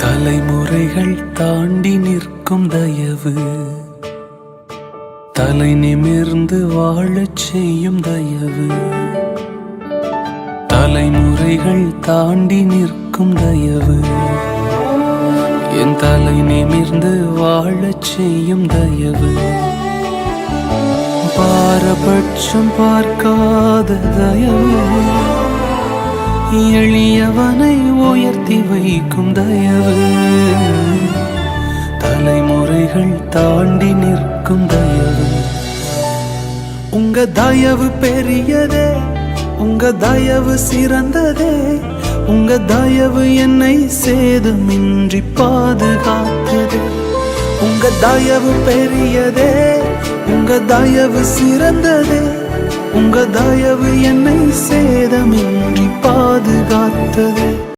தலைமுறைகள் தாண்டி நிற்கும் தயவு, தலை நிமிர்ந்து வாழச் செய்யும் தயவு. தலைமுறைகள் தாண்டி நிற்கும் தயவு, என் தலை நிமிர்ந்து வாழச் செய்யும் தயவு. பாரபட்சம் பார்க்காத தயவு, எளியவனை உயர்த்தி வைக்கும் தயவு. தலைமுறைகள் தாண்டி நிற்கும் தயவு. உங்க தயவு பெரியதே, உங்க தயவு சிறந்ததே. உங்க தயவு என்னை சேதமின்றி பாதுகாத்தது. உங்க தயவு பெரியதே, உங்க தயவு சிறந்ததே. உங்க தயவு என்னை சேதமின்றி பாதுகாத்தது.